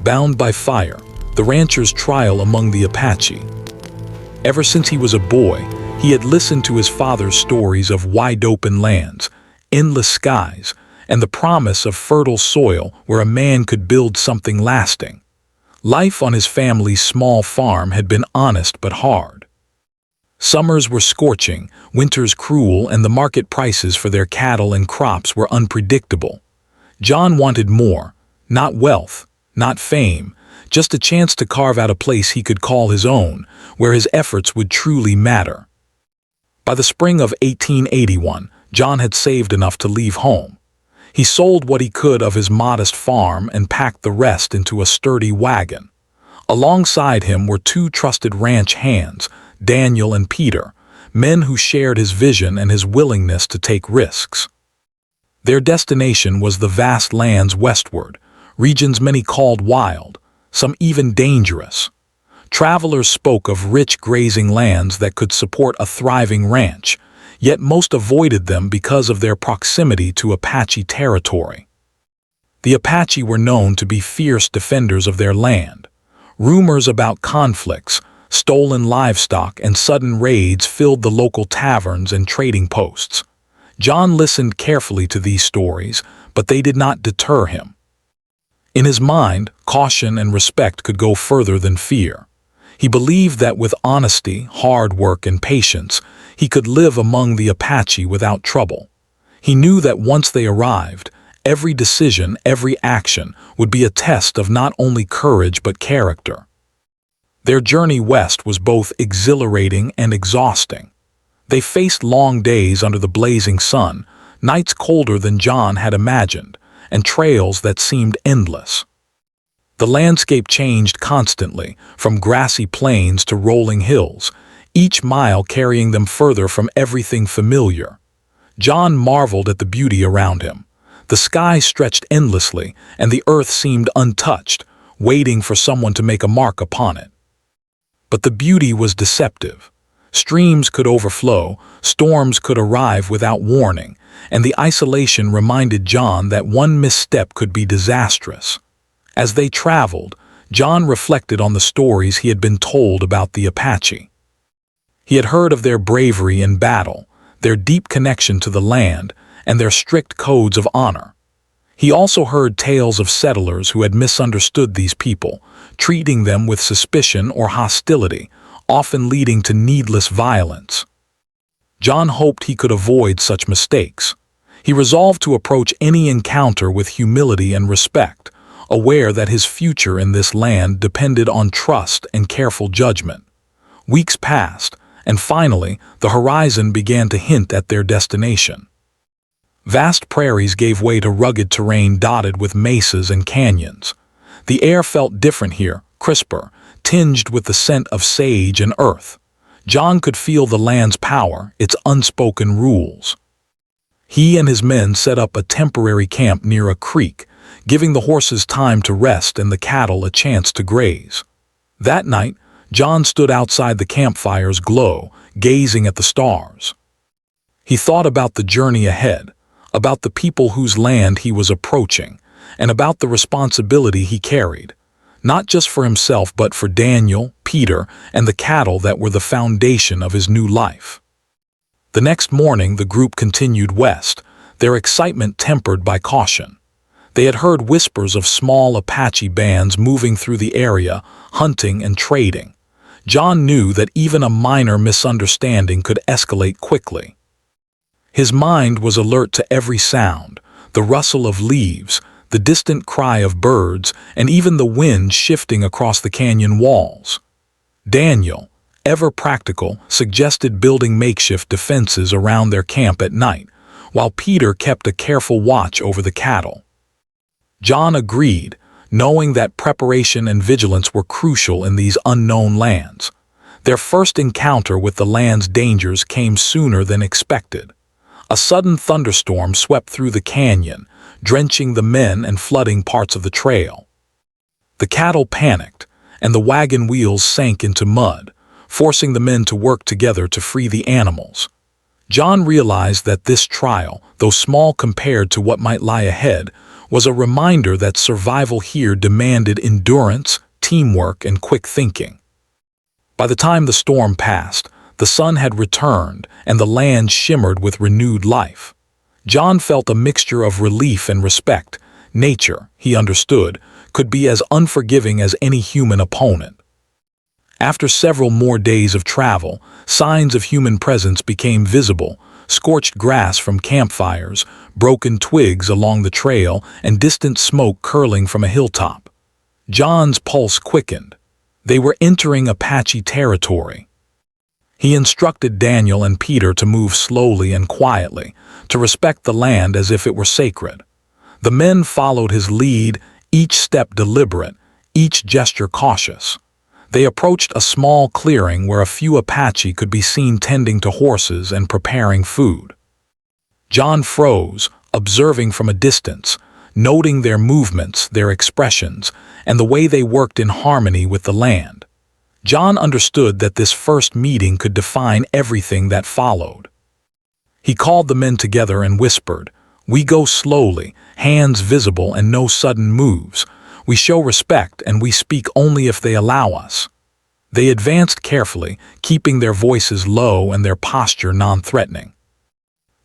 Bound by Fire, the rancher's trial among the Apache. Ever since he was a boy, he had listened to his father's stories of wide-open lands, endless skies, and the promise of fertile soil where a man could build something lasting. Life on his family's small farm had been honest but hard. Summers were scorching, winters cruel, and the market prices for their cattle and crops were unpredictable. John wanted more, not wealth, not fame, just a chance to carve out a place he could call his own, where his efforts would truly matter. By the spring of 1881, John had saved enough to leave home. He sold what he could of his modest farm and packed the rest into a sturdy wagon. Alongside him were two trusted ranch hands, Daniel and Peter, men who shared his vision and his willingness to take risks. Their destination was the vast lands westward, regions many called wild, some even dangerous. Travelers spoke of rich grazing lands that could support a thriving ranch, yet most avoided them because of their proximity to Apache territory. The Apache were known to be fierce defenders of their land. Rumors about conflicts, stolen livestock, and sudden raids filled the local taverns and trading posts. John listened carefully to these stories, but they did not deter him. In his mind, caution and respect could go further than fear. He believed that with honesty, hard work, and patience, he could live among the Apache without trouble. He knew that once they arrived, every decision, every action would be a test of not only courage but character. Their journey west was both exhilarating and exhausting. They faced long days under the blazing sun, nights colder than John had imagined, and trails that seemed endless. The landscape changed constantly, from grassy plains to rolling hills, each mile carrying them further from everything familiar. John marveled at the beauty around him. The sky stretched endlessly, and the earth seemed untouched, waiting for someone to make a mark upon it. But the beauty was deceptive. Streams could overflow, storms could arrive without warning, and the isolation reminded John that one misstep could be disastrous. As they traveled, John reflected on the stories he had been told about the Apache. He had heard of their bravery in battle, their deep connection to the land, and their strict codes of honor. He also heard tales of settlers who had misunderstood these people, treating them with suspicion or hostility, often leading to needless violence. John hoped he could avoid such mistakes. He resolved to approach any encounter with humility and respect, aware that his future in this land depended on trust and careful judgment. Weeks passed, and finally, the horizon began to hint at their destination. Vast prairies gave way to rugged terrain dotted with mesas and canyons. The air felt different here, crisper, tinged with the scent of sage and earth. John could feel the land's power, its unspoken rules. He and his men set up a temporary camp near a creek, giving the horses time to rest and the cattle a chance to graze. That night, John stood outside the campfire's glow, gazing at the stars. He thought about the journey ahead, about the people whose land he was approaching, and about the responsibility he carried, not just for himself but for Daniel, Peter, and the cattle that were the foundation of his new life. The next morning the group continued west, their excitement tempered by caution. They had heard whispers of small Apache bands moving through the area, hunting and trading. John knew that even a minor misunderstanding could escalate quickly. His mind was alert to every sound, the rustle of leaves, the distant cry of birds, and even the wind shifting across the canyon walls. Daniel, ever practical, suggested building makeshift defenses around their camp at night, while Peter kept a careful watch over the cattle. John agreed, knowing that preparation and vigilance were crucial in these unknown lands. Their first encounter with the land's dangers came sooner than expected. A sudden thunderstorm swept through the canyon, drenching the men and flooding parts of the trail. The cattle panicked, and the wagon wheels sank into mud, forcing the men to work together to free the animals. John realized that this trial, though small compared to what might lie ahead, was a reminder that survival here demanded endurance, teamwork, and quick thinking. By the time the storm passed, the sun had returned and the land shimmered with renewed life. John felt a mixture of relief and respect. Nature, he understood, could be as unforgiving as any human opponent. After several more days of travel, signs of human presence became visible: scorched grass from campfires, broken twigs along the trail, and distant smoke curling from a hilltop. John's pulse quickened. They were entering Apache territory. He instructed Daniel and Peter to move slowly and quietly, to respect the land as if it were sacred. The men followed his lead, each step deliberate, each gesture cautious. They approached a small clearing where a few Apache could be seen tending to horses and preparing food. John froze, observing from a distance, noting their movements, their expressions, and the way they worked in harmony with the land. John understood that this first meeting could define everything that followed. He called the men together and whispered, "We go slowly, hands visible and no sudden moves. We show respect and we speak only if they allow us." They advanced carefully, keeping their voices low and their posture non-threatening.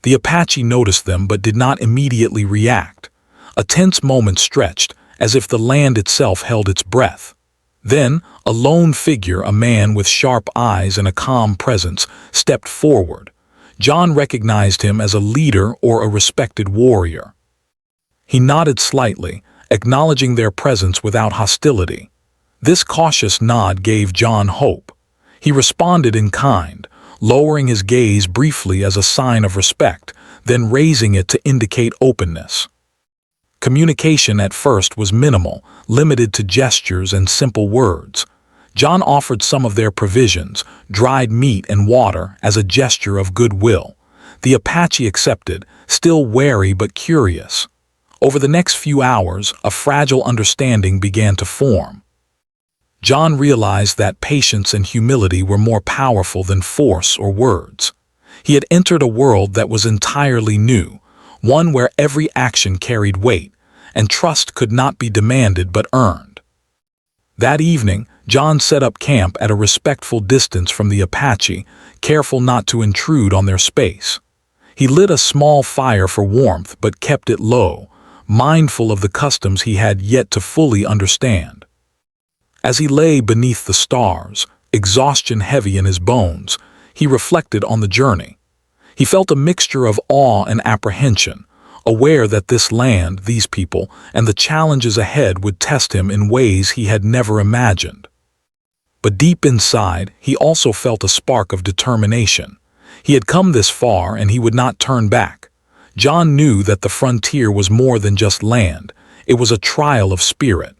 The Apache noticed them but did not immediately react. A tense moment stretched, as if the land itself held its breath. Then, a lone figure, a man with sharp eyes and a calm presence, stepped forward. John recognized him as a leader or a respected warrior. He nodded slightly, acknowledging their presence without hostility. This cautious nod gave John hope. He responded in kind, lowering his gaze briefly as a sign of respect, then raising it to indicate openness. Communication at first was minimal, limited to gestures and simple words. John offered some of their provisions, dried meat and water, as a gesture of goodwill. The Apache accepted, still wary but curious. Over the next few hours, a fragile understanding began to form. John realized that patience and humility were more powerful than force or words. He had entered a world that was entirely new, one where every action carried weight, and trust could not be demanded but earned. That evening, John set up camp at a respectful distance from the Apache, careful not to intrude on their space. He lit a small fire for warmth but kept it low, mindful of the customs he had yet to fully understand. As he lay beneath the stars, exhaustion heavy in his bones, he reflected on the journey. He felt a mixture of awe and apprehension, aware that this land, these people, and the challenges ahead would test him in ways he had never imagined. But deep inside, he also felt a spark of determination. He had come this far and he would not turn back. John knew that the frontier was more than just land. It was a trial of spirit.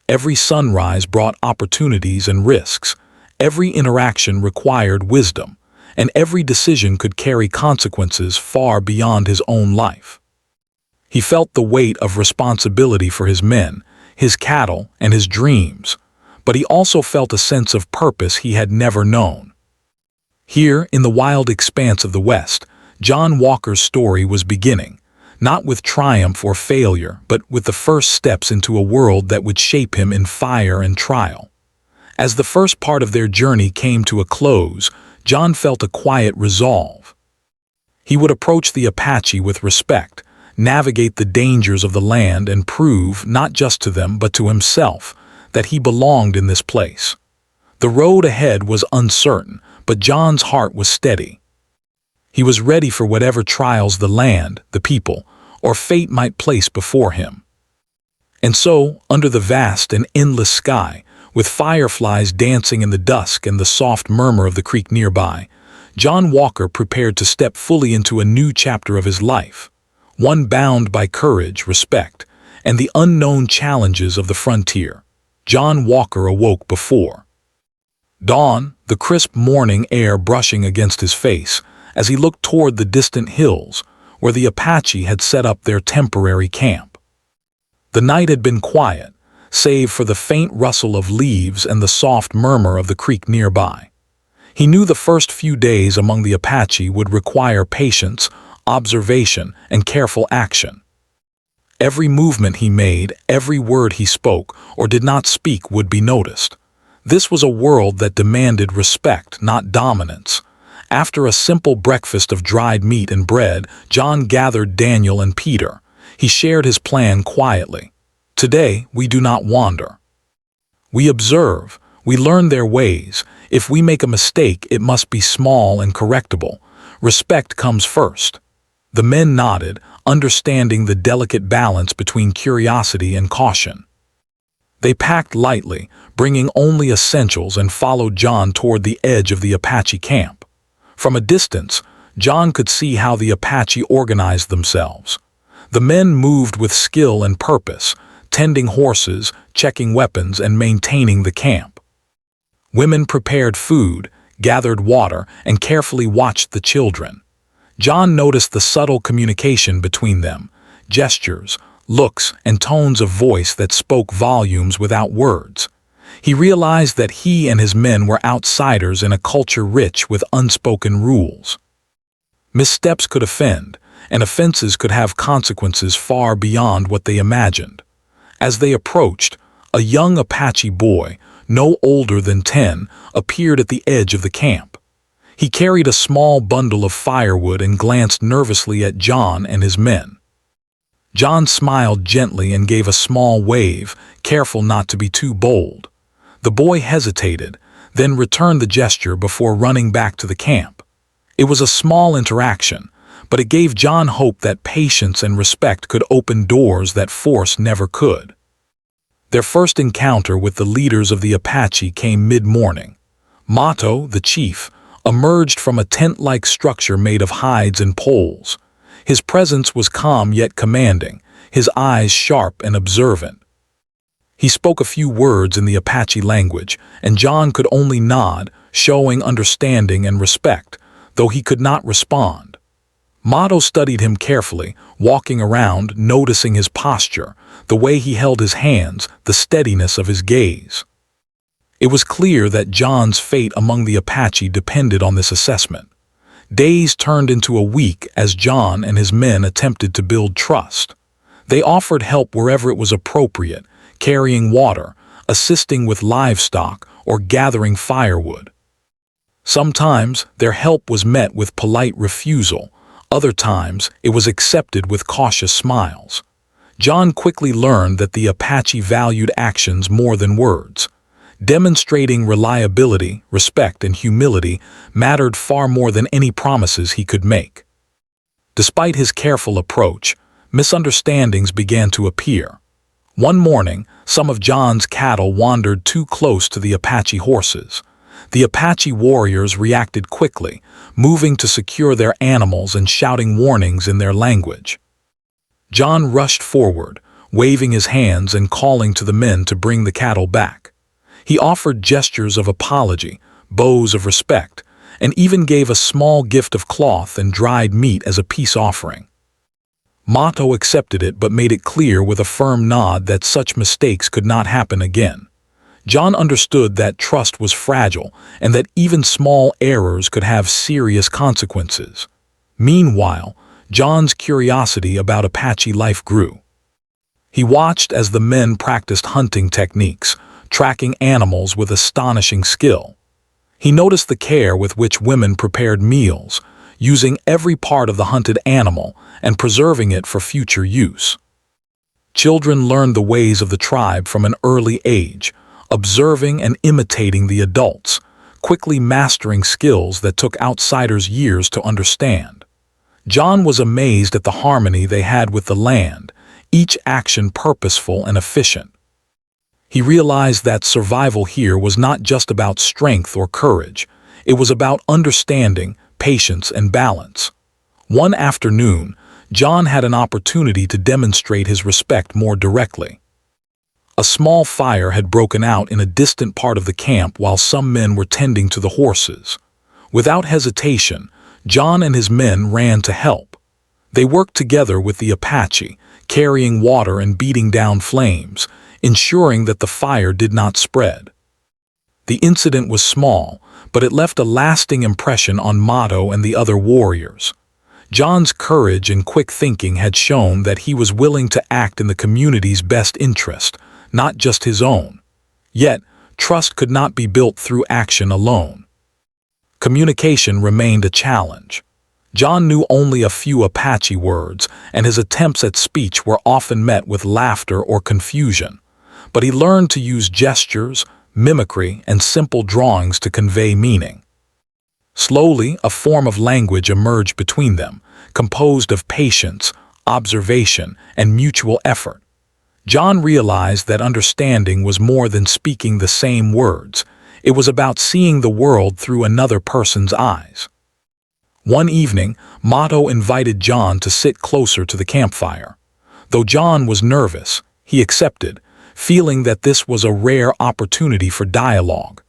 Every sunrise brought opportunities and risks. Every interaction required wisdom, and every decision could carry consequences far beyond his own life. He felt the weight of responsibility for his men, his cattle, and his dreams, but he also felt a sense of purpose he had never known. Here, in the wild expanse of the West, John Walker's story was beginning, not with triumph or failure, but with the first steps into a world that would shape him in fire and trial. As the first part of their journey came to a close, John felt a quiet resolve. He would approach the Apache with respect, navigate the dangers of the land, and prove, not just to them but to himself, that he belonged in this place. The road ahead was uncertain, but John's heart was steady. He was ready for whatever trials the land, the people, or fate might place before him. And so, under the vast and endless sky, with fireflies dancing in the dusk and the soft murmur of the creek nearby, John Walker prepared to step fully into a new chapter of his life, one bound by courage, respect, and the unknown challenges of the frontier. John Walker awoke before dawn, the crisp morning air brushing against his face, as he looked toward the distant hills, where the Apache had set up their temporary camp. The night had been quiet, save for the faint rustle of leaves and the soft murmur of the creek nearby. He knew the first few days among the Apache would require patience, observation, and careful action. Every movement he made, every word he spoke or did not speak would be noticed. This was a world that demanded respect, not dominance. After a simple breakfast of dried meat and bread, John gathered Daniel and Peter. He shared his plan quietly. Today, we do not wander. We observe. We learn their ways. If we make a mistake, it must be small and correctable. Respect comes first. The men nodded, understanding the delicate balance between curiosity and caution. They packed lightly, bringing only essentials, and followed John toward the edge of the Apache camp. From a distance, John could see how the Apache organized themselves. The men moved with skill and purpose, tending horses, checking weapons, and maintaining the camp. Women prepared food, gathered water, and carefully watched the children. John noticed the subtle communication between them, gestures, looks, and tones of voice that spoke volumes without words. He realized that he and his men were outsiders in a culture rich with unspoken rules. Missteps could offend, and offenses could have consequences far beyond what they imagined. As they approached, a young Apache boy, no older than 10, appeared at the edge of the camp. He carried a small bundle of firewood and glanced nervously at John and his men. John smiled gently and gave a small wave, careful not to be too bold. The boy hesitated, then returned the gesture before running back to the camp. It was a small interaction, but it gave John hope that patience and respect could open doors that force never could. Their first encounter with the leaders of the Apache came mid-morning. Mato, the chief, emerged from a tent-like structure made of hides and poles. His presence was calm yet commanding, his eyes sharp and observant. He spoke a few words in the Apache language, and John could only nod, showing understanding and respect, though he could not respond. Mato studied him carefully, walking around, noticing his posture, the way he held his hands, the steadiness of his gaze. It was clear that John's fate among the Apache depended on this assessment. Days turned into a week as John and his men attempted to build trust. They offered help wherever it was appropriate, carrying water, assisting with livestock, or gathering firewood. Sometimes their help was met with polite refusal, other times it was accepted with cautious smiles. John quickly learned that the Apache valued actions more than words. Demonstrating reliability, respect, and humility mattered far more than any promises he could make. Despite his careful approach, misunderstandings began to appear. One morning, some of John's cattle wandered too close to the Apache horses. The Apache warriors reacted quickly, moving to secure their animals and shouting warnings in their language. John rushed forward, waving his hands and calling to the men to bring the cattle back. He offered gestures of apology, bows of respect, and even gave a small gift of cloth and dried meat as a peace offering. Mato accepted it but made it clear with a firm nod that such mistakes could not happen again. John understood that trust was fragile and that even small errors could have serious consequences. Meanwhile, John's curiosity about Apache life grew. He watched as the men practiced hunting techniques, tracking animals with astonishing skill. He noticed the care with which women prepared meals, using every part of the hunted animal and preserving it for future use. Children learned the ways of the tribe from an early age, observing and imitating the adults, quickly mastering skills that took outsiders years to understand. John was amazed at the harmony they had with the land, each action purposeful and efficient. He realized that survival here was not just about strength or courage, it was about understanding, patience, and balance. One afternoon, John had an opportunity to demonstrate his respect more directly. A small fire had broken out in a distant part of the camp while some men were tending to the horses. Without hesitation, John and his men ran to help. They worked together with the Apache, carrying water and beating down flames, ensuring that the fire did not spread. The incident was small, but it left a lasting impression on Mato and the other warriors. John's courage and quick thinking had shown that he was willing to act in the community's best interest, not just his own. Yet, trust could not be built through action alone. Communication remained a challenge. John knew only a few Apache words, and his attempts at speech were often met with laughter or confusion. But he learned to use gestures, mimicry, and simple drawings to convey meaning. Slowly, a form of language emerged between them, composed of patience, observation, and mutual effort. John realized that understanding was more than speaking the same words. It was about seeing the world through another person's eyes. One evening, Mato invited John to sit closer to the campfire. Though John was nervous, he accepted, feeling that this was a rare opportunity for dialogue.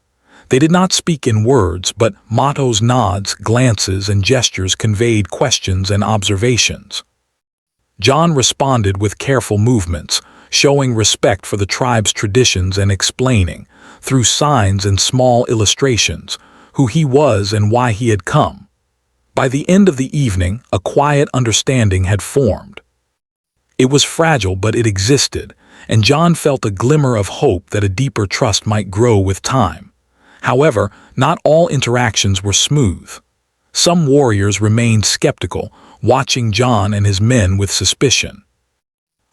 They did not speak in words, but Mato's nods, glances, and gestures conveyed questions and observations. John responded with careful movements, showing respect for the tribe's traditions and explaining, through signs and small illustrations, who he was and why he had come. By the end of the evening, a quiet understanding had formed. It was fragile, but it existed, and John felt a glimmer of hope that a deeper trust might grow with time. However, not all interactions were smooth. Some warriors remained skeptical, watching John and his men with suspicion.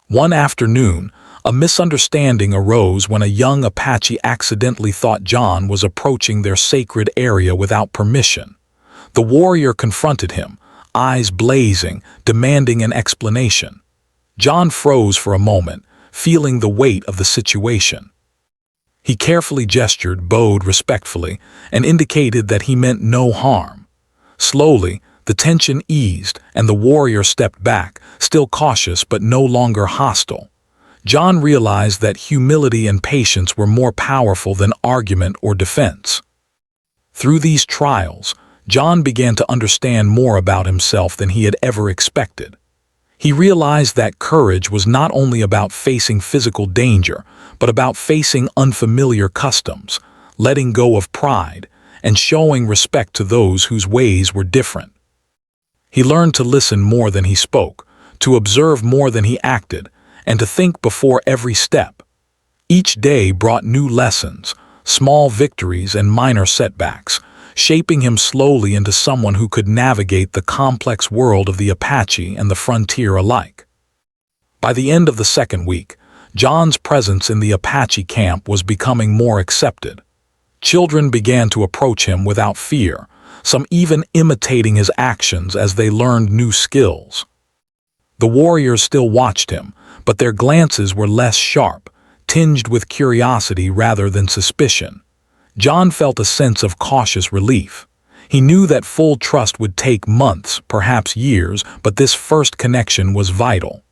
One afternoon, a misunderstanding arose when a young Apache accidentally thought John was approaching their sacred area without permission. The warrior confronted him, eyes blazing, demanding an explanation. John froze for a moment, feeling the weight of the situation. He carefully gestured, bowed respectfully, and indicated that he meant no harm. Slowly, the tension eased, and the warrior stepped back, still cautious but no longer hostile. John realized that humility and patience were more powerful than argument or defense. Through these trials, John began to understand more about himself than he had ever expected. He realized that courage was not only about facing physical danger, but about facing unfamiliar customs, letting go of pride, and showing respect to those whose ways were different. He learned to listen more than he spoke, to observe more than he acted, and to think before every step. Each day brought new lessons, small victories and minor setbacks, shaping him slowly into someone who could navigate the complex world of the Apache and the frontier alike. By the end of the second week, John's presence in the Apache camp was becoming more accepted. Children began to approach him without fear, some even imitating his actions as they learned new skills. The warriors still watched him, but their glances were less sharp, tinged with curiosity rather than suspicion. John felt a sense of cautious relief. He knew that full trust would take months, perhaps years, but this first connection was vital.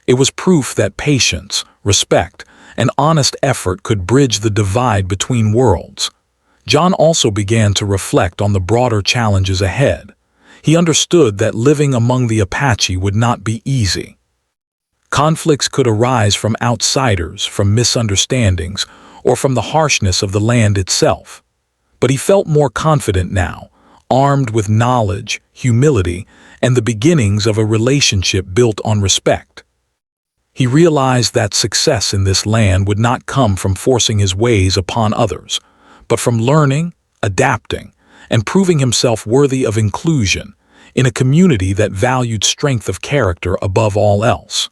It was proof that patience, respect, and honest effort could bridge the divide between worlds. John also began to reflect on the broader challenges ahead. He understood that living among the Apache would not be easy. Conflicts could arise from outsiders, from misunderstandings, or from the harshness of the land itself. But he felt more confident now, armed with knowledge, humility, and the beginnings of a relationship built on respect. He realized that success in this land would not come from forcing his ways upon others, but from learning, adapting, and proving himself worthy of inclusion in a community that valued strength of character above all else.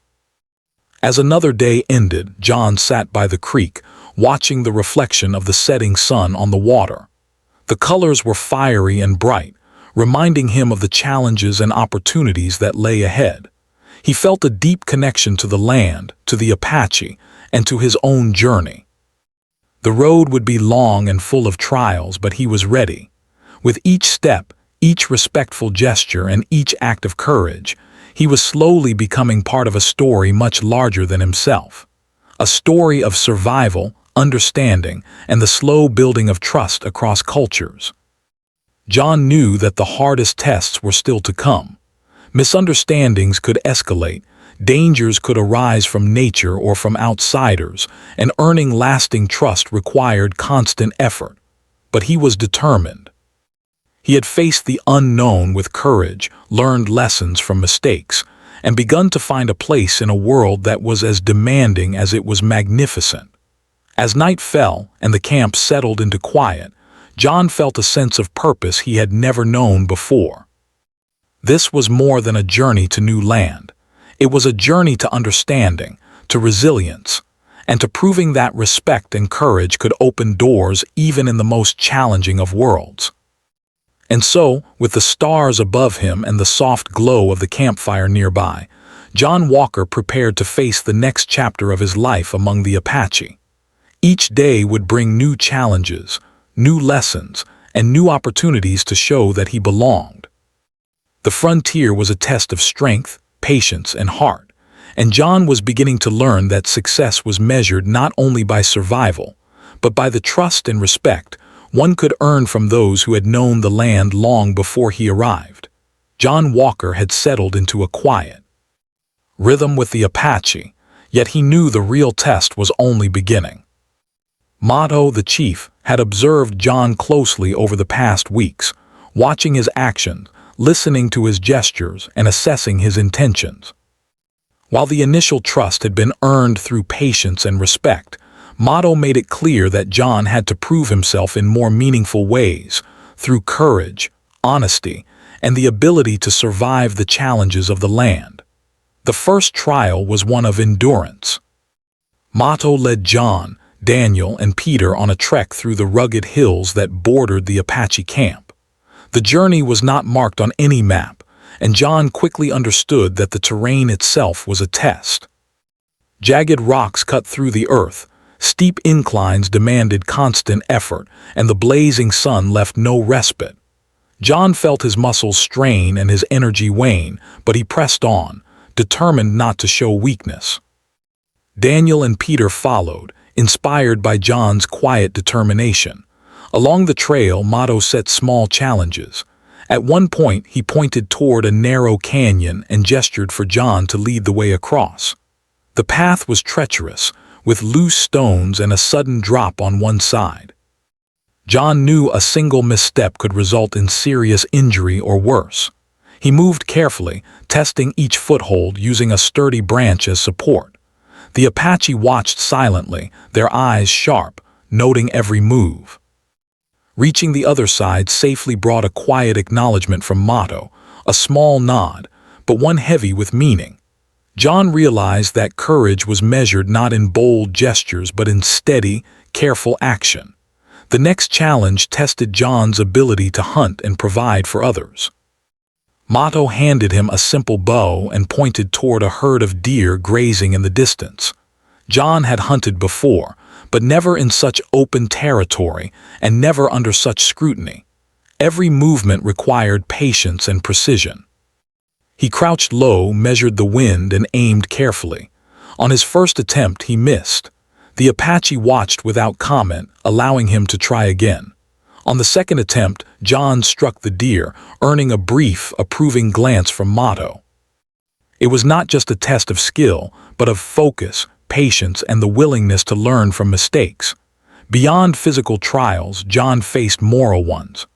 As another day ended, John sat by the creek, watching the reflection of the setting sun on the water. The colors were fiery and bright, reminding him of the challenges and opportunities that lay ahead. He felt a deep connection to the land, to the Apache, and to his own journey. The road would be long and full of trials, but he was ready. With each step, each respectful gesture, and each act of courage, he was slowly becoming part of a story much larger than himself. A story of survival, understanding, and the slow building of trust across cultures. John knew that the hardest tests were still to come. Misunderstandings could escalate, dangers could arise from nature or from outsiders, and earning lasting trust required constant effort. But he was determined. He had faced the unknown with courage, learned lessons from mistakes, and begun to find a place in a world that was as demanding as it was magnificent. As night fell and the camp settled into quiet, John felt a sense of purpose he had never known before. This was more than a journey to new land. It was a journey to understanding, to resilience, and to proving that respect and courage could open doors even in the most challenging of worlds. And so, with the stars above him and the soft glow of the campfire nearby, John Walker prepared to face the next chapter of his life among the Apache. Each day would bring new challenges, new lessons, and new opportunities to show that he belonged. The frontier was a test of strength, patience, and heart, and John was beginning to learn that success was measured not only by survival, but by the trust and respect one could earn from those who had known the land long before he arrived. John Walker had settled into a quiet rhythm with the Apache, yet he knew the real test was only beginning. Mato, the chief, had observed John closely over the past weeks, watching his actions, listening to his gestures, and assessing his intentions. While the initial trust had been earned through patience and respect, Mato made it clear that John had to prove himself in more meaningful ways, through courage, honesty, and the ability to survive the challenges of the land. The first trial was one of endurance. Mato led John, Daniel, and Peter on a trek through the rugged hills that bordered the Apache camp. The journey was not marked on any map, and John quickly understood that the terrain itself was a test. Jagged rocks cut through the earth, steep inclines demanded constant effort, and the blazing sun left no respite. John felt his muscles strain and his energy wane, but he pressed on, determined not to show weakness. Daniel and Peter followed, inspired by John's quiet determination. Along the trail, Mato set small challenges. At one point, he pointed toward a narrow canyon and gestured for John to lead the way across. The path was treacherous, with loose stones and a sudden drop on one side. John knew a single misstep could result in serious injury or worse. He moved carefully, testing each foothold using a sturdy branch as support. The Apache watched silently, their eyes sharp, noting every move. Reaching the other side safely brought a quiet acknowledgement from Mato, a small nod, but one heavy with meaning. John realized that courage was measured not in bold gestures but in steady, careful action. The next challenge tested John's ability to hunt and provide for others. Mato handed him a simple bow and pointed toward a herd of deer grazing in the distance. John had hunted before, but never in such open territory and never under such scrutiny. Every movement required patience and precision. He crouched low, measured the wind, and aimed carefully. On his first attempt, he missed. The Apache watched without comment, allowing him to try again. On the second attempt, John struck the deer, earning a brief, approving glance from Mato. It was not just a test of skill, but of focus, patience, and the willingness to learn from mistakes. Beyond physical trials, John faced moral ones.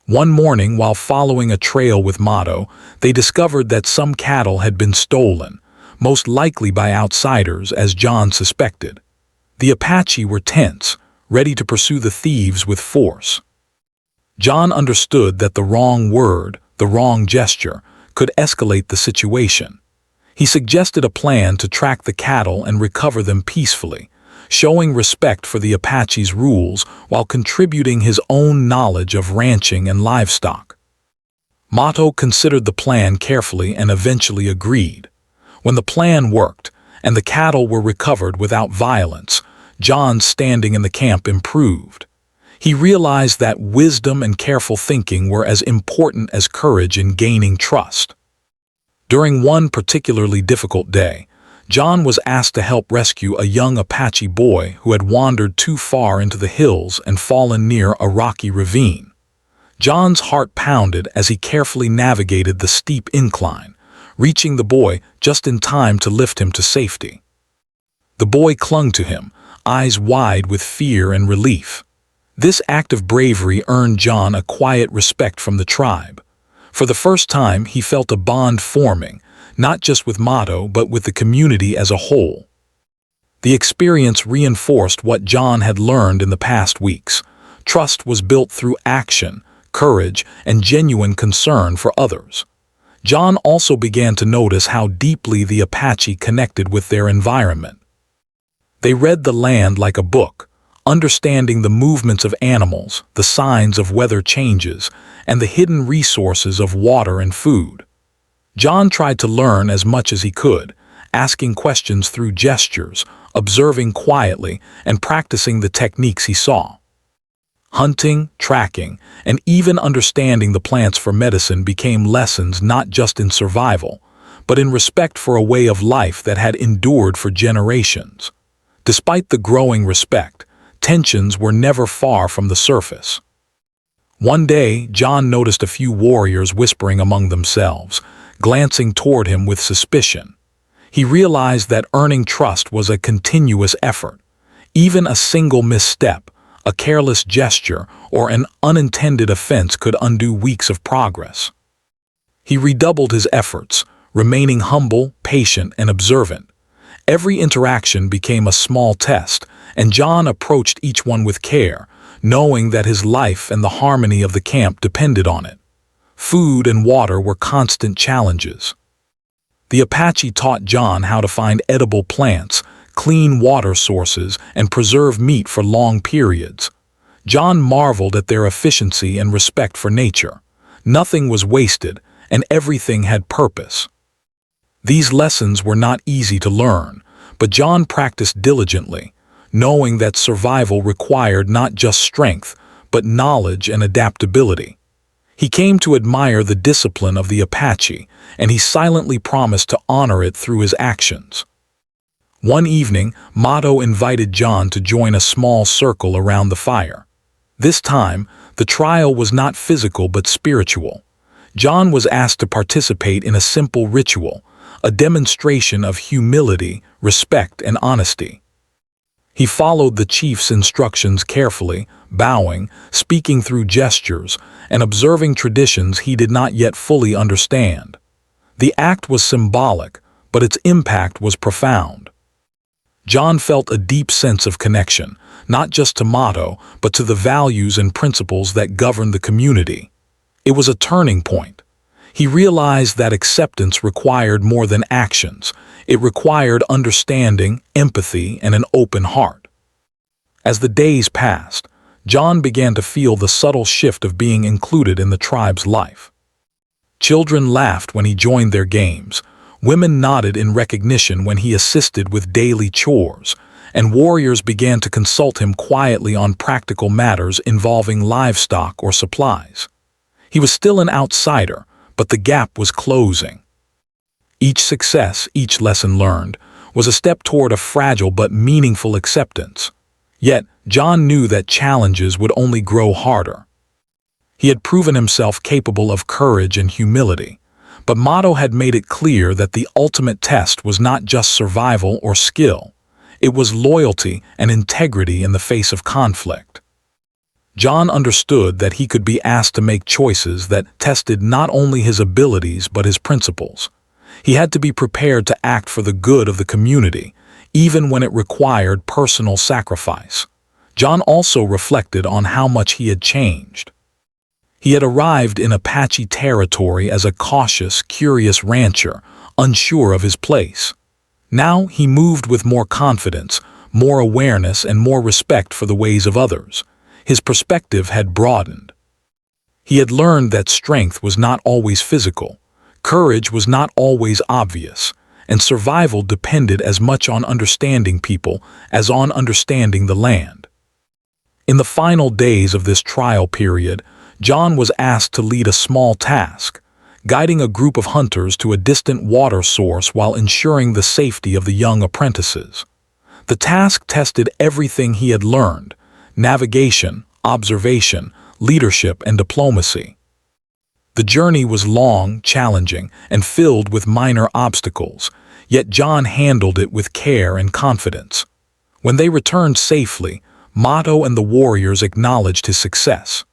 One morning, while following a trail with Mato, they discovered that some cattle had been stolen, most likely by outsiders, as John suspected. The Apache were tense, ready to pursue the thieves with force. John understood that the wrong word, the wrong gesture, could escalate the situation. He suggested a plan to track the cattle and recover them peacefully, showing respect for the Apache's rules while contributing his own knowledge of ranching and livestock. Mato considered the plan carefully and eventually agreed. When the plan worked, and the cattle were recovered without violence, John's standing in the camp improved. He realized that wisdom and careful thinking were as important as courage in gaining trust. During one particularly difficult day, John was asked to help rescue a young Apache boy who had wandered too far into the hills and fallen near a rocky ravine. John's heart pounded as he carefully navigated the steep incline, reaching the boy just in time to lift him to safety. The boy clung to him, eyes wide with fear and relief. This act of bravery earned John a quiet respect from the tribe. For the first time, he felt a bond forming, not just with Mato but with the community as a whole. The experience reinforced what John had learned in the past weeks. Trust was built through action, courage, and genuine concern for others. John also began to notice how deeply the Apache connected with their environment. They read the land like a book, understanding the movements of animals, the signs of weather changes, and the hidden resources of water and food. John tried to learn as much as he could, asking questions through gestures, observing quietly, and practicing the techniques he saw. Hunting, tracking, and even understanding the plants for medicine became lessons not just in survival, but in respect for a way of life that had endured for generations. Despite the growing respect, tensions were never far from the surface. One day, John noticed a few warriors whispering among themselves, glancing toward him with suspicion. He realized that earning trust was a continuous effort. Even a single misstep, a careless gesture, or an unintended offense could undo weeks of progress. He redoubled his efforts, remaining humble, patient, and observant. Every interaction became a small test, and John approached each one with care, knowing that his life and the harmony of the camp depended on it. Food and water were constant challenges. The Apache taught John how to find edible plants, clean water sources, and preserve meat for long periods. John marveled at their efficiency and respect for nature. Nothing was wasted, and everything had purpose. These lessons were not easy to learn, but John practiced diligently, knowing that survival required not just strength, but knowledge and adaptability. He came to admire the discipline of the Apache, and he silently promised to honor it through his actions. One evening, Mato invited John to join a small circle around the fire. This time, the trial was not physical but spiritual. John was asked to participate in a simple ritual, a demonstration of humility, respect, and honesty. He followed the chief's instructions carefully, bowing, speaking through gestures, and observing traditions he did not yet fully understand. The act was symbolic, but its impact was profound. John felt a deep sense of connection, not just to Mato, but to the values and principles that govern the community. It was a turning point. He realized that acceptance required more than actions. It required understanding, empathy, and an open heart. As the days passed, John began to feel the subtle shift of being included in the tribe's life. Children laughed when he joined their games, women nodded in recognition when he assisted with daily chores, and warriors began to consult him quietly on practical matters involving livestock or supplies. He was still an outsider, but the gap was closing. Each success, each lesson learned, was a step toward a fragile but meaningful acceptance. Yet, John knew that challenges would only grow harder. He had proven himself capable of courage and humility, but Mato had made it clear that the ultimate test was not just survival or skill. It was loyalty and integrity in the face of conflict. John understood that he could be asked to make choices that tested not only his abilities but his principles. He had to be prepared to act for the good of the community, even when it required personal sacrifice. John also reflected on how much he had changed. He had arrived in Apache territory as a cautious, curious rancher, unsure of his place. Now he moved with more confidence, more awareness, and more respect for the ways of others. His perspective had broadened. He had learned that strength was not always physical, courage was not always obvious, and survival depended as much on understanding people as on understanding the land. In the final days of this trial period, John was asked to lead a small task, guiding a group of hunters to a distant water source while ensuring the safety of the young apprentices. The task tested everything he had learned: navigation, observation, leadership, and diplomacy. The journey was long, challenging, and filled with minor obstacles, yet John handled it with care and confidence. When they returned safely, Mato and the warriors acknowledged his success.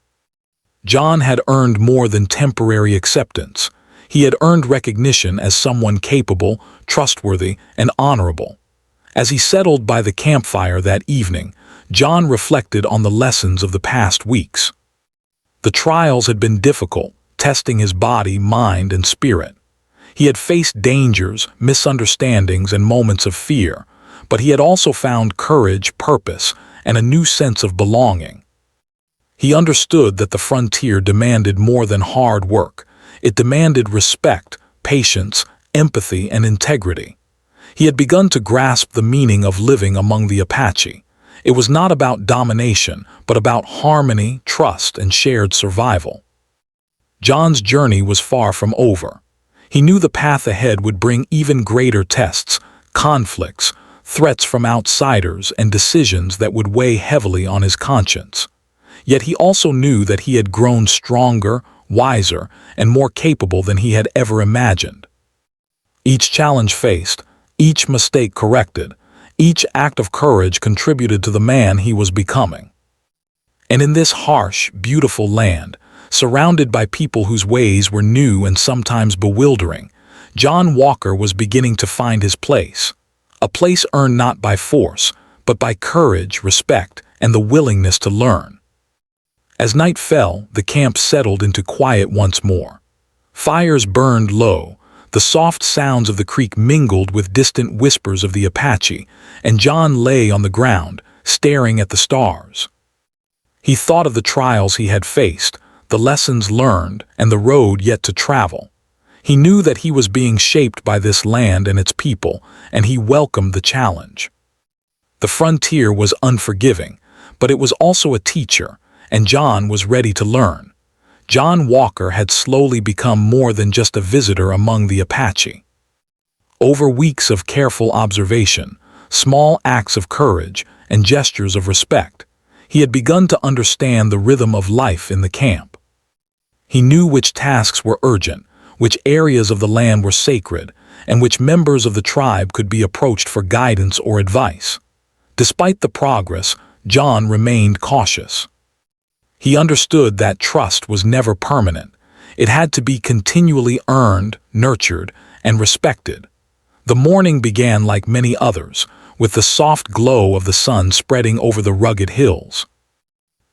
John had earned more than temporary acceptance. He had earned recognition as someone capable, trustworthy, and honorable. As he settled by the campfire that evening, John reflected on the lessons of the past weeks. The trials had been difficult, testing his body, mind, and spirit. He had faced dangers, misunderstandings, and moments of fear, but he had also found courage, purpose, and a new sense of belonging. He understood that the frontier demanded more than hard work. It demanded respect, patience, empathy, and integrity. He had begun to grasp the meaning of living among the Apache. It was not about domination, but about harmony, trust, and shared survival. John's journey was far from over. He knew the path ahead would bring even greater tests, conflicts, threats from outsiders, and decisions that would weigh heavily on his conscience. Yet he also knew that he had grown stronger, wiser, and more capable than he had ever imagined. Each challenge faced, each mistake corrected, each act of courage contributed to the man he was becoming. And in this harsh, beautiful land, surrounded by people whose ways were new and sometimes bewildering, John Walker was beginning to find his place. A place earned not by force, but by courage, respect, and the willingness to learn. As night fell, the camp settled into quiet once more. Fires burned low, the soft sounds of the creek mingled with distant whispers of the Apache, and John lay on the ground, staring at the stars. He thought of the trials he had faced, the lessons learned, and the road yet to travel. He knew that he was being shaped by this land and its people, and he welcomed the challenge. The frontier was unforgiving, but it was also a teacher, and John was ready to learn. John Walker had slowly become more than just a visitor among the Apache. Over weeks of careful observation, small acts of courage, and gestures of respect, he had begun to understand the rhythm of life in the camp. He knew which tasks were urgent, which areas of the land were sacred, and which members of the tribe could be approached for guidance or advice. Despite the progress, John remained cautious. He understood that trust was never permanent. It had to be continually earned, nurtured, and respected. The morning began like many others, with the soft glow of the sun spreading over the rugged hills.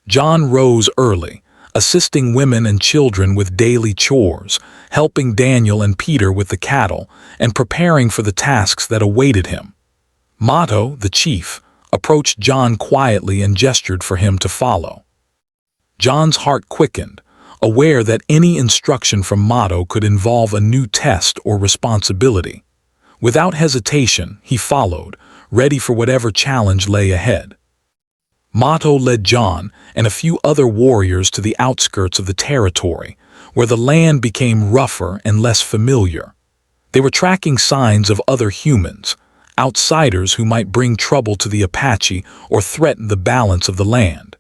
John rose early, assisting women and children with daily chores, helping Daniel and Peter with the cattle, and preparing for the tasks that awaited him. Mato, the chief, approached John quietly and gestured for him to follow. John's heart quickened, aware that any instruction from Mato could involve a new test or responsibility. Without hesitation, he followed, ready for whatever challenge lay ahead. Mato led John and a few other warriors to the outskirts of the territory, where the land became rougher and less familiar. They were tracking signs of other humans, outsiders who might bring trouble to the Apache or threaten the balance of the land.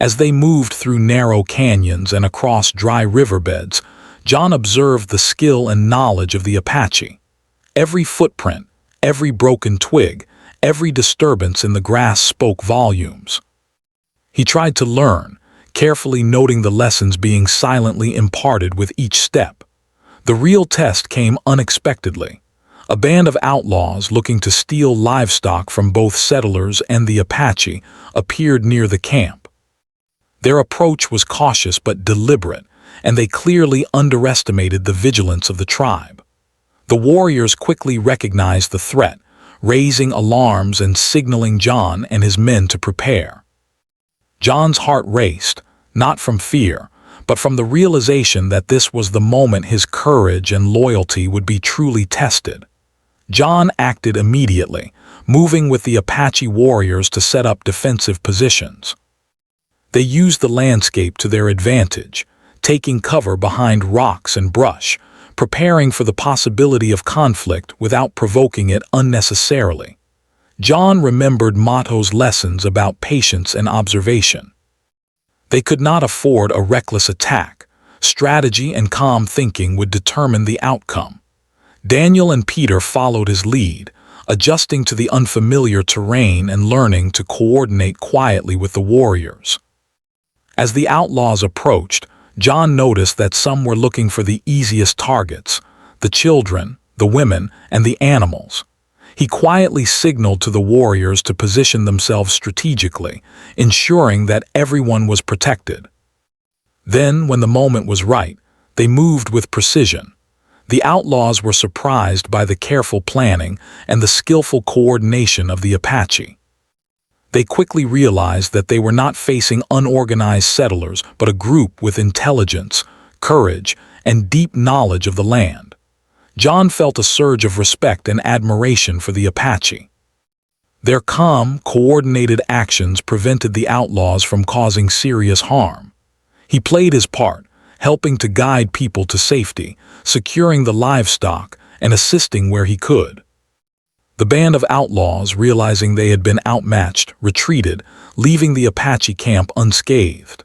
As they moved through narrow canyons and across dry riverbeds, John observed the skill and knowledge of the Apache. Every footprint, every broken twig, every disturbance in the grass spoke volumes. He tried to learn, carefully noting the lessons being silently imparted with each step. The real test came unexpectedly. A band of outlaws looking to steal livestock from both settlers and the Apache appeared near the camp. Their approach was cautious but deliberate, and they clearly underestimated the vigilance of the tribe. The warriors quickly recognized the threat, raising alarms and signaling John and his men to prepare. John's heart raced, not from fear, but from the realization that this was the moment his courage and loyalty would be truly tested. John acted immediately, moving with the Apache warriors to set up defensive positions. They used the landscape to their advantage, taking cover behind rocks and brush, preparing for the possibility of conflict without provoking it unnecessarily. John remembered Mato's lessons about patience and observation. They could not afford a reckless attack. Strategy and calm thinking would determine the outcome. Daniel and Peter followed his lead, adjusting to the unfamiliar terrain and learning to coordinate quietly with the warriors. As the outlaws approached, John noticed that some were looking for the easiest targets: the children, the women, and the animals. He quietly signaled to the warriors to position themselves strategically, ensuring that everyone was protected. Then, when the moment was right, they moved with precision. The outlaws were surprised by the careful planning and the skillful coordination of the Apache. They quickly realized that they were not facing unorganized settlers, but a group with intelligence, courage, and deep knowledge of the land. John felt a surge of respect and admiration for the Apache. Their calm, coordinated actions prevented the outlaws from causing serious harm. He played his part, helping to guide people to safety, securing the livestock, and assisting where he could. The band of outlaws, realizing they had been outmatched, retreated, leaving the Apache camp unscathed.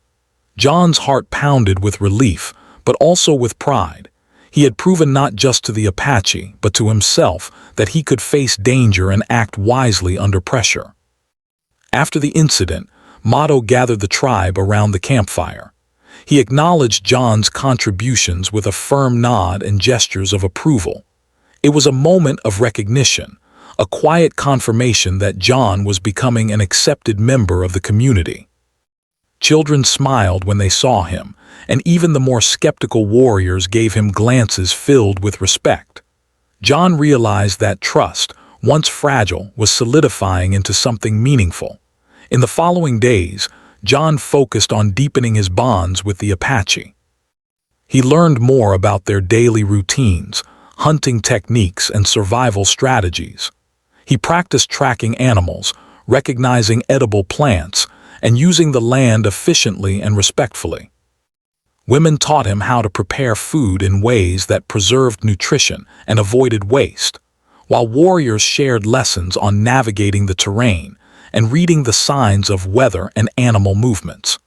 John's heart pounded with relief, but also with pride. He had proven not just to the Apache, but to himself, that he could face danger and act wisely under pressure. After the incident, Mato gathered the tribe around the campfire. He acknowledged John's contributions with a firm nod and gestures of approval. It was a moment of recognition, a quiet confirmation that John was becoming an accepted member of the community. Children smiled when they saw him, and even the more skeptical warriors gave him glances filled with respect. John realized that trust, once fragile, was solidifying into something meaningful. In the following days, John focused on deepening his bonds with the Apache. He learned more about their daily routines, hunting techniques, and survival strategies. He practiced tracking animals, recognizing edible plants, and using the land efficiently and respectfully. Women taught him how to prepare food in ways that preserved nutrition and avoided waste, while warriors shared lessons on navigating the terrain and reading the signs of weather and animal movements.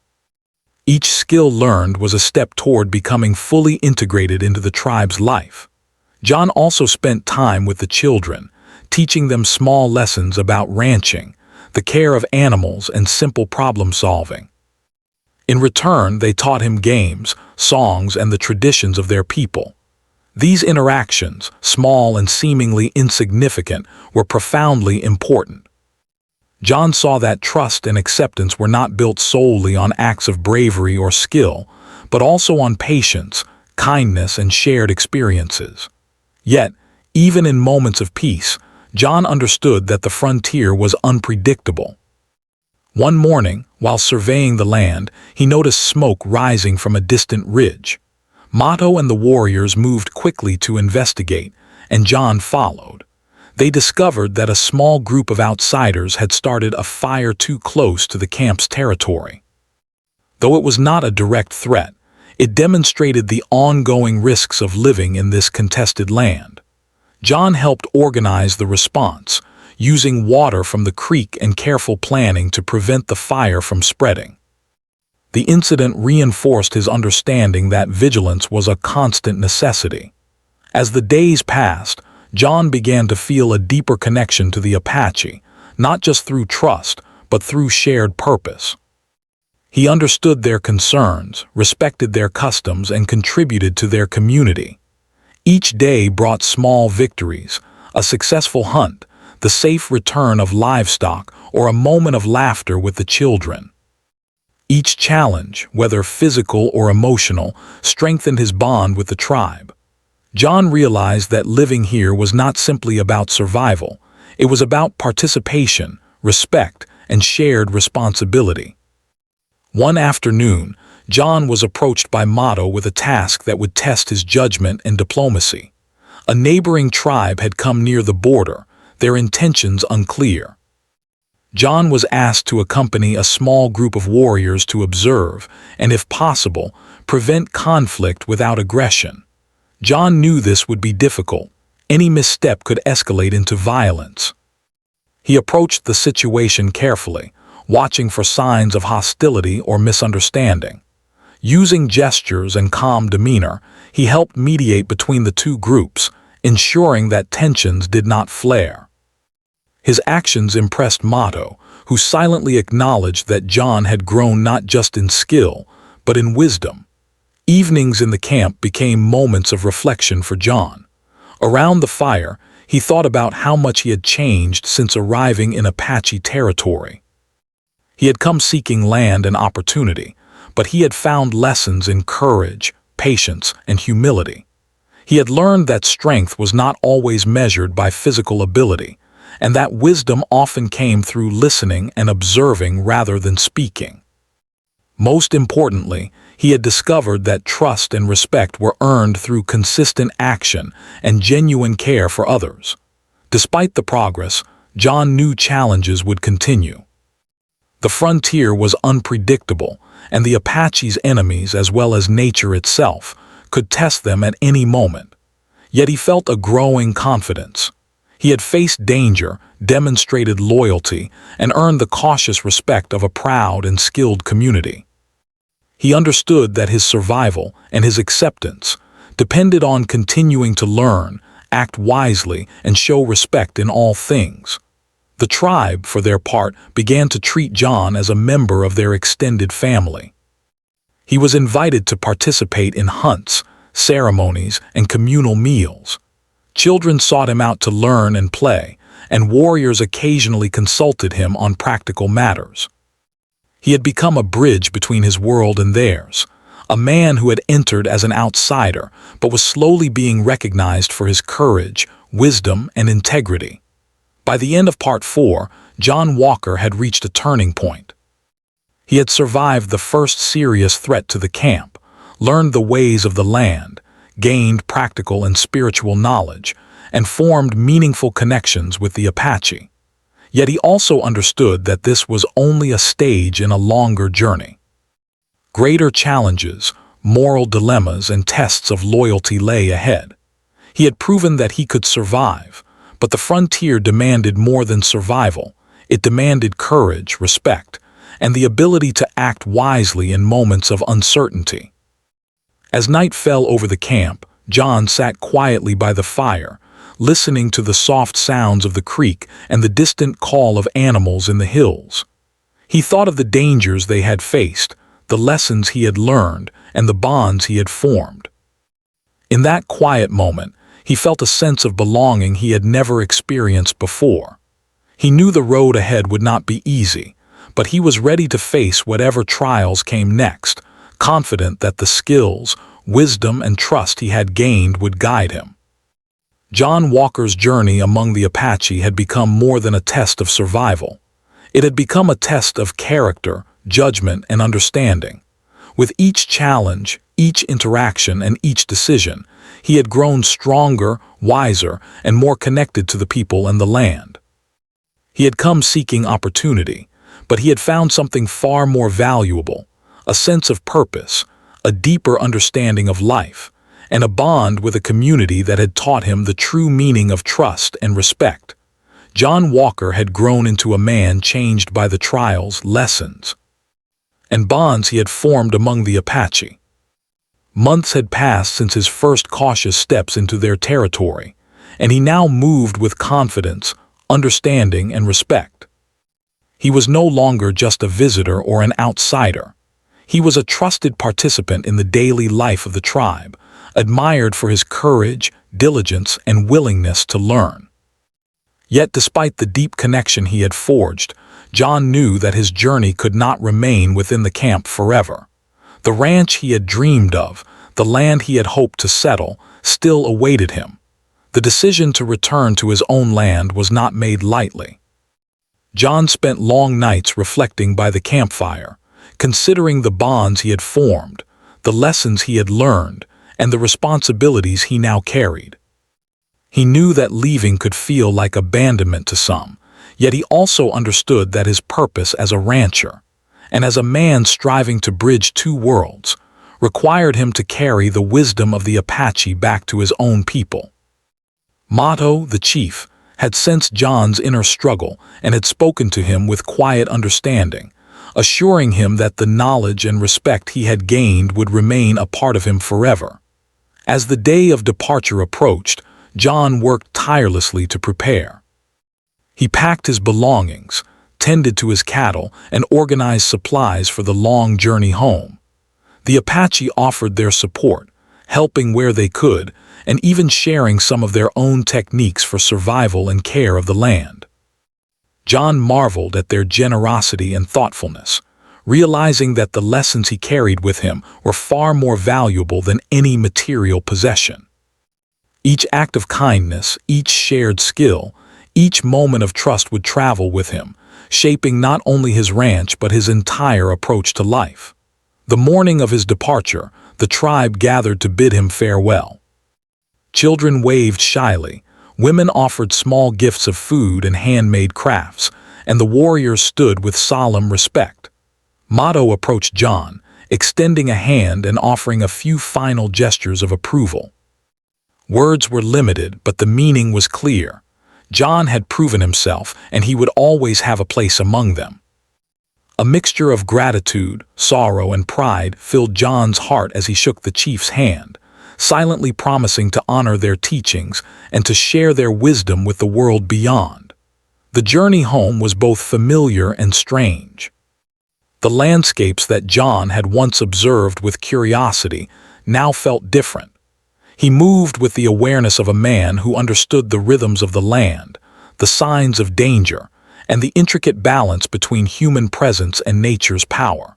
Each skill learned was a step toward becoming fully integrated into the tribe's life. John also spent time with the children, teaching them small lessons about ranching, the care of animals, and simple problem-solving. In return, they taught him games, songs, and the traditions of their people. These interactions, small and seemingly insignificant, were profoundly important. John saw that trust and acceptance were not built solely on acts of bravery or skill, but also on patience, kindness, and shared experiences. Yet, even in moments of peace, John understood that the frontier was unpredictable. One morning, while surveying the land, he noticed smoke rising from a distant ridge. Mato and the warriors moved quickly to investigate, and John followed. They discovered that a small group of outsiders had started a fire too close to the camp's territory. Though it was not a direct threat, it demonstrated the ongoing risks of living in this contested land. John helped organize the response, using water from the creek and careful planning to prevent the fire from spreading. The incident reinforced his understanding that vigilance was a constant necessity. As the days passed, John began to feel a deeper connection to the Apache, not just through trust, but through shared purpose. He understood their concerns, respected their customs, and contributed to their community. Each day brought small victories: a successful hunt, the safe return of livestock, or a moment of laughter with the children. Each challenge, whether physical or emotional, strengthened his bond with the tribe. John realized that living here was not simply about survival, it was about participation, respect, and shared responsibility. One afternoon, John was approached by Mato with a task that would test his judgment and diplomacy. A neighboring tribe had come near the border, their intentions unclear. John was asked to accompany a small group of warriors to observe and, if possible, prevent conflict without aggression. John knew this would be difficult. Any misstep could escalate into violence. He approached the situation carefully, watching for signs of hostility or misunderstanding. Using gestures and calm demeanor, he helped mediate between the two groups, ensuring that tensions did not flare. His actions impressed Motto, who silently acknowledged that John had grown not just in skill, but in wisdom. Evenings in the camp became moments of reflection for John. Around the fire, he thought about how much he had changed since arriving in Apache territory. He had come seeking land and opportunity, but he had found lessons in courage, patience, and humility. He had learned that strength was not always measured by physical ability, and that wisdom often came through listening and observing rather than speaking. Most importantly, he had discovered that trust and respect were earned through consistent action and genuine care for others. Despite the progress, John knew challenges would continue. The frontier was unpredictable, and the Apache's enemies, as well as nature itself, could test them at any moment. Yet he felt a growing confidence. He had faced danger, demonstrated loyalty, and earned the cautious respect of a proud and skilled community. He understood that his survival and his acceptance depended on continuing to learn, act wisely, and show respect in all things. The tribe, for their part, began to treat John as a member of their extended family. He was invited to participate in hunts, ceremonies, and communal meals. Children sought him out to learn and play, and warriors occasionally consulted him on practical matters. He had become a bridge between his world and theirs, a man who had entered as an outsider but was slowly being recognized for his courage, wisdom, and integrity. By the end of Part 4, John Walker had reached a turning point. He had survived the first serious threat to the camp, learned the ways of the land, gained practical and spiritual knowledge, and formed meaningful connections with the Apache. Yet he also understood that this was only a stage in a longer journey. Greater challenges, moral dilemmas, and tests of loyalty lay ahead. He had proven that he could survive, but the frontier demanded more than survival. It demanded courage, respect, and the ability to act wisely in moments of uncertainty. As night fell over the camp, John sat quietly by the fire, listening to the soft sounds of the creek and the distant call of animals in the hills. He thought of the dangers they had faced, the lessons he had learned, and the bonds he had formed. In that quiet moment, he felt a sense of belonging he had never experienced before. He knew the road ahead would not be easy, but he was ready to face whatever trials came next, confident that the skills, wisdom, and trust he had gained would guide him. John Walker's journey among the Apache had become more than a test of survival. It had become a test of character, judgment, and understanding. With each challenge, each interaction, and each decision, he had grown stronger, wiser, and more connected to the people and the land. He had come seeking opportunity, but he had found something far more valuable, a sense of purpose, a deeper understanding of life, and a bond with a community that had taught him the true meaning of trust and respect. John Walker had grown into a man changed by the trials, lessons, and bonds he had formed among the Apache. Months had passed since his first cautious steps into their territory, and he now moved with confidence, understanding, and respect. He was no longer just a visitor or an outsider. He was a trusted participant in the daily life of the tribe, admired for his courage, diligence, and willingness to learn. Yet despite the deep connection he had forged, John knew that his journey could not remain within the camp forever. The ranch he had dreamed of, the land he had hoped to settle, still awaited him. The decision to return to his own land was not made lightly. John spent long nights reflecting by the campfire, considering the bonds he had formed, the lessons he had learned, and the responsibilities he now carried. He knew that leaving could feel like abandonment to some, yet he also understood that his purpose as a rancher, and as a man striving to bridge two worlds, required him to carry the wisdom of the Apache back to his own people. Motto, the chief, had sensed John's inner struggle and had spoken to him with quiet understanding, assuring him that the knowledge and respect he had gained would remain a part of him forever. As the day of departure approached, John worked tirelessly to prepare. He packed his belongings, tended to his cattle, and organized supplies for the long journey home. The Apache offered their support, helping where they could, and even sharing some of their own techniques for survival and care of the land. John marveled at their generosity and thoughtfulness, realizing that the lessons he carried with him were far more valuable than any material possession. Each act of kindness, each shared skill, each moment of trust would travel with him, shaping not only his ranch but his entire approach to life. The morning of his departure, the tribe gathered to bid him farewell. Children waved shyly, women offered small gifts of food and handmade crafts, and the warriors stood with solemn respect. Mato approached John, extending a hand and offering a few final gestures of approval. Words were limited, but the meaning was clear. John had proven himself, and he would always have a place among them. A mixture of gratitude, sorrow, and pride filled John's heart as he shook the chief's hand, silently promising to honor their teachings and to share their wisdom with the world beyond. The journey home was both familiar and strange. The landscapes that John had once observed with curiosity now felt different. He moved with the awareness of a man who understood the rhythms of the land, the signs of danger, and the intricate balance between human presence and nature's power.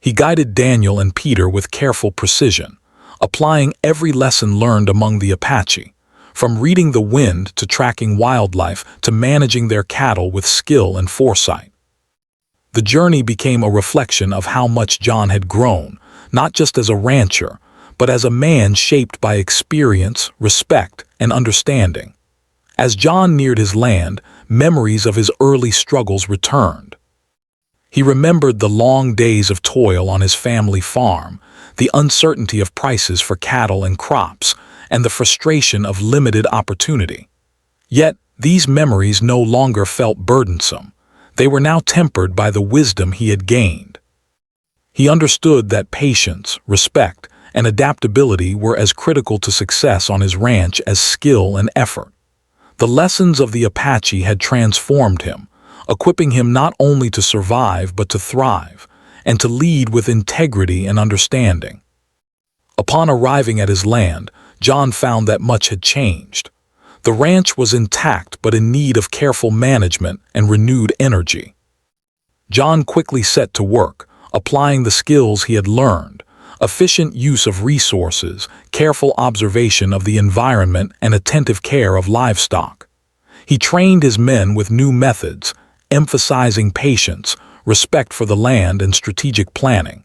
He guided Daniel and Peter with careful precision, applying every lesson learned among the Apache, from reading the wind to tracking wildlife to managing their cattle with skill and foresight. The journey became a reflection of how much John had grown, not just as a rancher, but as a man shaped by experience, respect, and understanding. As John neared his land, memories of his early struggles returned. He remembered the long days of toil on his family farm, the uncertainty of prices for cattle and crops, and the frustration of limited opportunity. Yet, these memories no longer felt burdensome. They were now tempered by the wisdom he had gained. He understood that patience, respect, and adaptability were as critical to success on his ranch as skill and effort. The lessons of the Apache had transformed him, equipping him not only to survive but to thrive, and to lead with integrity and understanding. Upon arriving at his land, John found that much had changed. The ranch was intact but in need of careful management and renewed energy. John quickly set to work, applying the skills he had learned: efficient use of resources, careful observation of the environment, and attentive care of livestock. He trained his men with new methods, emphasizing patience, respect for the land, and strategic planning.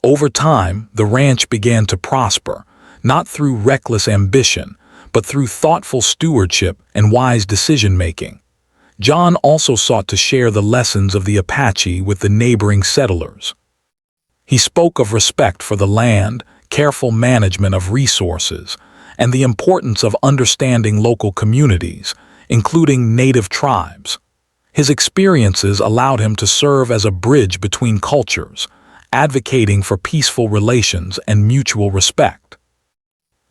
Over time, the ranch began to prosper, not through reckless ambition, but through thoughtful stewardship and wise decision-making. John also sought to share the lessons of the Apache with the neighboring settlers. He spoke of respect for the land, careful management of resources, and the importance of understanding local communities, including native tribes. His experiences allowed him to serve as a bridge between cultures, advocating for peaceful relations and mutual respect.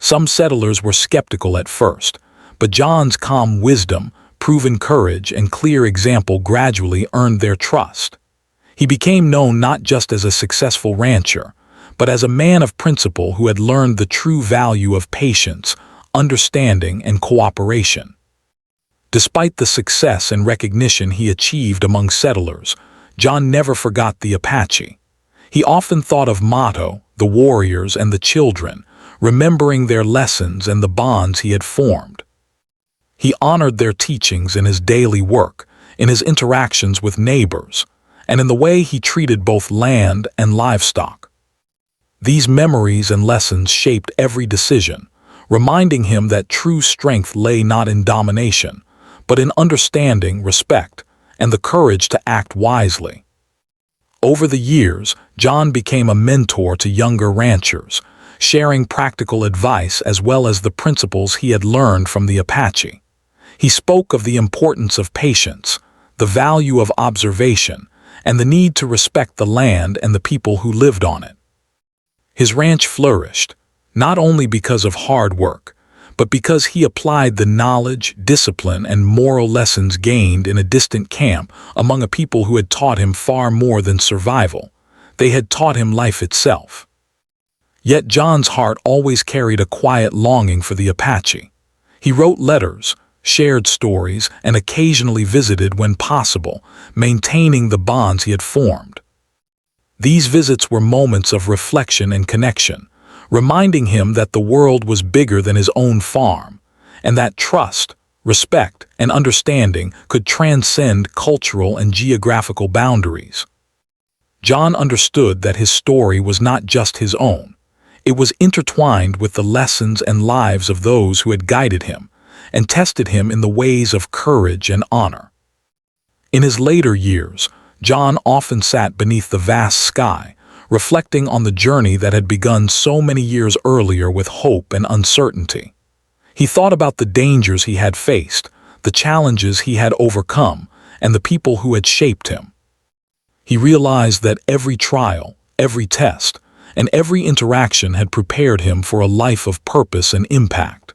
Some settlers were skeptical at first, but John's calm wisdom, proven courage, and clear example gradually earned their trust. He became known not just as a successful rancher, but as a man of principle who had learned the true value of patience, understanding, and cooperation. Despite the success and recognition he achieved among settlers, John never forgot the Apache. He often thought of Mato, the warriors, and the children, remembering their lessons and the bonds he had formed. He honored their teachings in his daily work, in his interactions with neighbors, and in the way he treated both land and livestock. These memories and lessons shaped every decision, reminding him that true strength lay not in domination, but in understanding, respect, and the courage to act wisely. Over the years, John became a mentor to younger ranchers, sharing practical advice as well as the principles he had learned from the Apache. He spoke of the importance of patience, the value of observation, and the need to respect the land and the people who lived on it. His ranch flourished, not only because of hard work, but because he applied the knowledge, discipline, and moral lessons gained in a distant camp among a people who had taught him far more than survival. They had taught him life itself. Yet John's heart always carried a quiet longing for the Apache. He wrote letters, shared stories, and occasionally visited when possible, maintaining the bonds he had formed. These visits were moments of reflection and connection, reminding him that the world was bigger than his own farm, and that trust, respect, and understanding could transcend cultural and geographical boundaries. John understood that his story was not just his own. It was intertwined with the lessons and lives of those who had guided him and tested him in the ways of courage and honor. In his later years, John often sat beneath the vast sky, reflecting on the journey that had begun so many years earlier with hope and uncertainty. He thought about the dangers he had faced, the challenges he had overcome, and the people who had shaped him. He realized that every trial, every test, and every interaction had prepared him for a life of purpose and impact.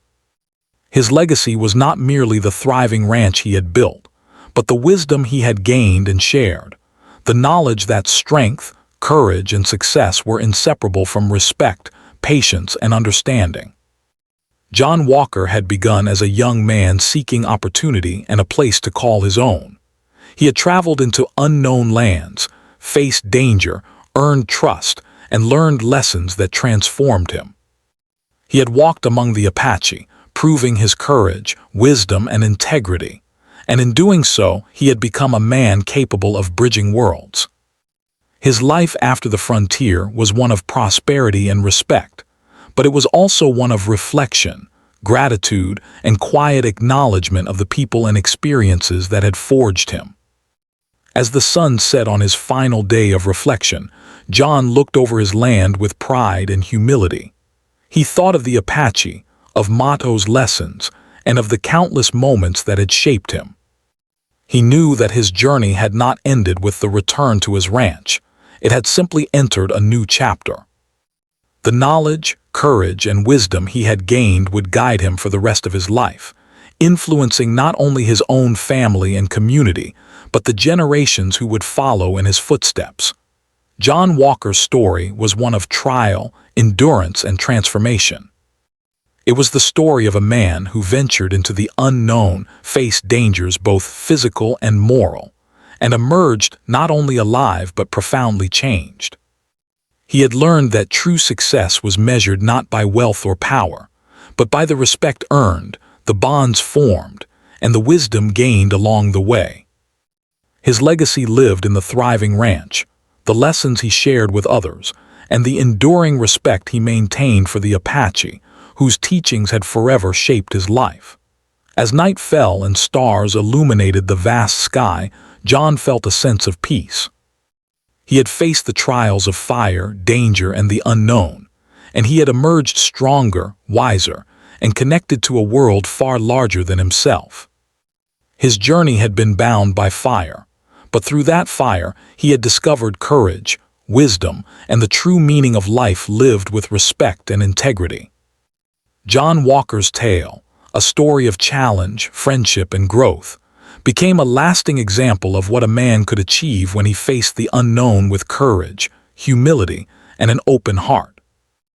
His legacy was not merely the thriving ranch he had built, but the wisdom he had gained and shared, the knowledge that strength, courage, and success were inseparable from respect, patience, and understanding. John Walker had begun as a young man seeking opportunity and a place to call his own. He had traveled into unknown lands, faced danger, earned trust, and learned lessons that transformed him. He had walked among the Apache, proving his courage, wisdom, and integrity, and in doing so, he had become a man capable of bridging worlds. His life after the frontier was one of prosperity and respect, but it was also one of reflection, gratitude, and quiet acknowledgement of the people and experiences that had forged him. As the sun set on his final day of reflection, John looked over his land with pride and humility. He thought of the Apache, of Mato's lessons, and of the countless moments that had shaped him. He knew that his journey had not ended with the return to his ranch. It had simply entered a new chapter. The knowledge, courage, and wisdom he had gained would guide him for the rest of his life, influencing not only his own family and community, but the generations who would follow in his footsteps. John Walker's story was one of trial, endurance, and transformation. It was the story of a man who ventured into the unknown, faced dangers both physical and moral, and emerged not only alive but profoundly changed. He had learned that true success was measured not by wealth or power, but by the respect earned, the bonds formed, and the wisdom gained along the way. His legacy lived in the thriving ranch, the lessons he shared with others, and the enduring respect he maintained for the Apache, whose teachings had forever shaped his life. As night fell and stars illuminated the vast sky, John felt a sense of peace. He had faced the trials of fire, danger, and the unknown, and he had emerged stronger, wiser, and connected to a world far larger than himself. His journey had been bound by fire, but through that fire he had discovered courage, wisdom, and the true meaning of life lived with respect and integrity. John Walker's tale, a story of challenge, friendship, and growth, became a lasting example of what a man could achieve when he faced the unknown with courage, humility, and an open heart.